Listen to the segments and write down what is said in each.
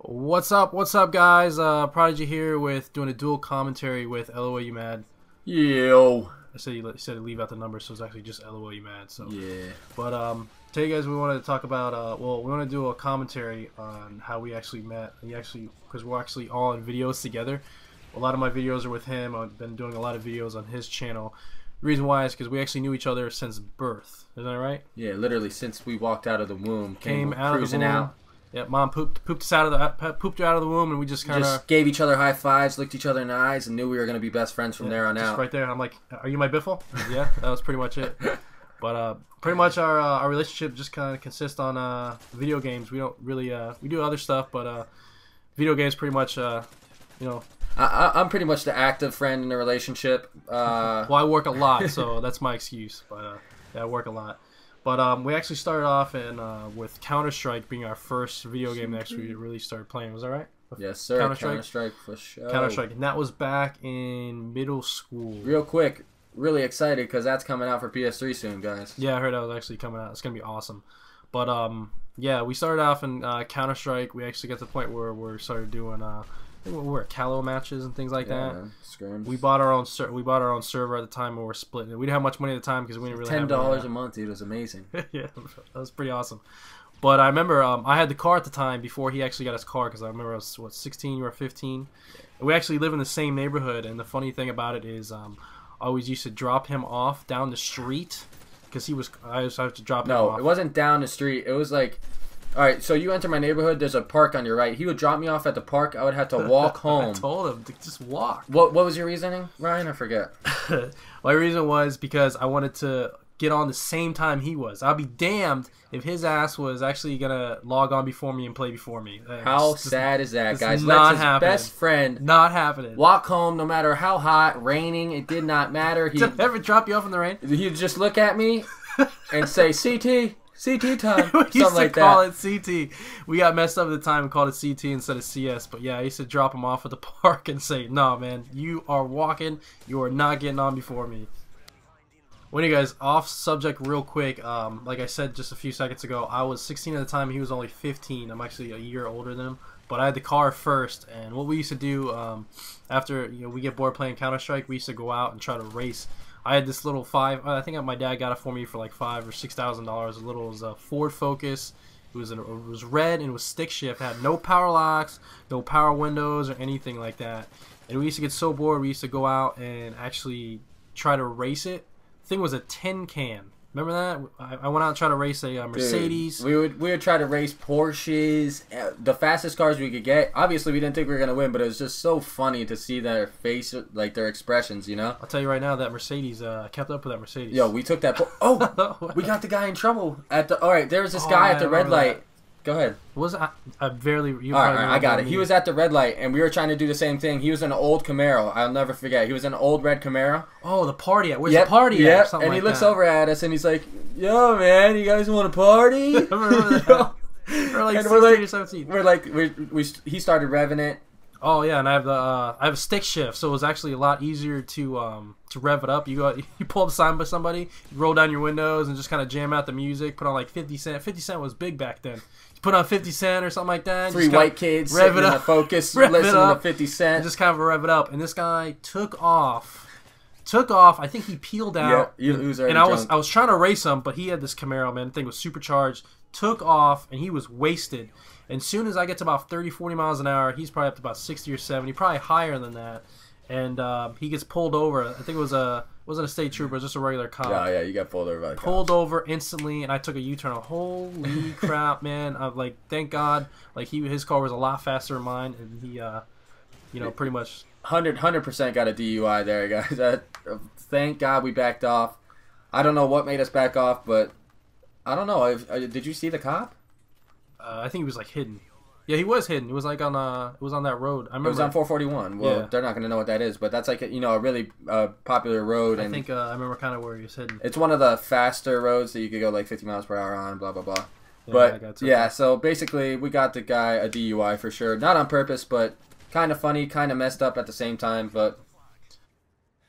What's up? What's up, guys? Prodigy here with doing a dual commentary with lolyoumad. Yo. I said you said to leave out the number, so it's actually just lolyoumad. So Yeah. but today, guys, we wanted to talk about we want to do a commentary on how we actually met. Because we're actually all in videos together. A lot of my videos are with him. I've been doing a lot of videos on his channel. The reason why is because we actually knew each other since birth. Isn't that right? Yeah, literally since we walked out of the womb, Came out cruising of the womb. out. Yeah, mom pooped her out of the womb, and we just kind of Just gave each other high fives, looked each other in the eyes, and knew we were gonna be best friends from there on just out. right there. I'm like, "Are you my biffle?" Yeah, that was pretty much it. But pretty much our relationship just kind of consists on video games. We don't really we do other stuff, but video games pretty much you know. I'm pretty much the active friend in the relationship. Well, I work a lot, so that's my excuse. But yeah, I work a lot. But we actually started off with Counter-Strike being our first video game that actually really started playing. Was that right? Yes, sir. Counter-Strike for sure. Counter-Strike, and that was back in middle school. Real quick, really excited because that's coming out for PS3 soon, guys. Yeah, I heard that was actually coming out. It's gonna be awesome. But yeah, we started off in Counter-Strike. We actually got to the point where we started doing we're at Calo matches and things like that. Man. Scrims. We bought our own server at the time, and we were splitting it. We didn't have much money at the time because we didn't really have $10 a month, dude. It was amazing. Yeah, that was pretty awesome. But I remember I had the car at the time before he actually got his car, because I remember I was 16, you were 15. And we actually live in the same neighborhood, and the funny thing about it is I always used to drop him off down the street because I used to have to drop him off. No, it wasn't down the street. It was like, all right, so you enter my neighborhood, there's a park on your right. He would drop me off at the park. I would have to walk home. I told him to just walk. What was your reasoning, Ryan? I forget. My reason was because I wanted to get on the same time he was. I'll be damned if his ass was actually going to log on before me and play before me. How sad is that, guys? Not Let's happening. His best friend Not happening. walk home no matter how hot, raining, it did not matter. Did I ever drop you off in the rain? He'd just look at me and say, CT time. We used to call that. it CT. We got messed up at the time and called it CT instead of CS. But yeah, I used to drop him off at the park and say, "No, man, you are walking. You are not getting on before me." Well, you guys, off subject real quick. Like I said just a few seconds ago, I was 16 at the time. He was only 15. I'm actually a year older than him. But I had the car first, and what we used to do after we get bored playing Counter-Strike, we used to go out and try to race. I had this little I think my dad got it for me for like $5,000 or $6,000. As little as a Ford Focus. It was red and it was stick shift. It had no power locks, no power windows or anything like that. And we used to get so bored, we used to go out and actually try to race it. The thing was a tin can. Remember that? I went out and tried to race a Mercedes. Dude, we would try to race Porsches, the fastest cars we could get. Obviously, we didn't think we were gonna win, but it was just so funny to see their face, like their expressions. You know. I'll tell you right now, that Mercedes, I kept up with that Mercedes. Yo, we took that. We got the guy in trouble at the. All right, there was this guy at the red light. Go ahead. I barely. All right, I got it. He was at the red light, and we were trying to do the same thing. He was in an old Camaro. I'll never forget. He was in an old red Camaro. Oh, the party at. Where's the party at? Yeah, and he looks over at us, and he's like, "Yo, man, you guys want to party?" I remember that. We're like 16 or 17. We're like, he started revving it. Oh yeah, and I have a stick shift, so it was actually a lot easier to rev it up. You pull up beside somebody, you roll down your windows, and just kind of jam out the music. Put on like 50 Cent. 50 Cent was big back then. You put on 50 Cent or something like that. Three white kids sitting in the Focus, listening to 50 Cent. And just kind of rev it up. And this guy took off. I think he peeled out. Yeah, he was already drunk. I was trying to race him, but he had this Camaro, man. The thing was supercharged. Took off, and he was wasted. And as soon as I get to about 30, 40 miles an hour, he's probably up to about 60 or 70, probably higher than that. And he gets pulled over. I think it wasn't a state trooper, it was just a regular cop. Yeah, you got pulled over by the Pulled over instantly, and I took a U-turn. Holy crap, man! I'm like, thank God, like his car was a lot faster than mine, and he, pretty much 100% got a DUI there, guys. Thank God we backed off. I don't know what made us back off, but I don't know. Did you see the cop? I think he was like hidden. Yeah, he was hidden. It was like on that road. I remember. It was on 441. Well, yeah. They're not going to know what that is, but that's like a really popular road. I think I remember kind of where he was hidden. It's one of the faster roads that you could go like 50 miles per hour on. Blah blah blah. Yeah, but yeah, so basically we got the guy a DUI for sure. Not on purpose, but kind of funny, kind of messed up at the same time. But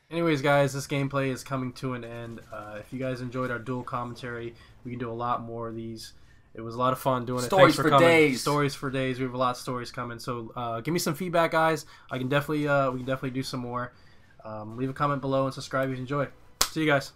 anyways, guys, this gameplay is coming to an end. If you guys enjoyed our dual commentary, we can do a lot more of these. It was a lot of fun doing it. Stories Thanks for for coming. days. Stories for days. We have a lot of stories coming. So give me some feedback, guys. I can definitely we can definitely do some more. Leave a comment below and subscribe if you enjoy. See you guys.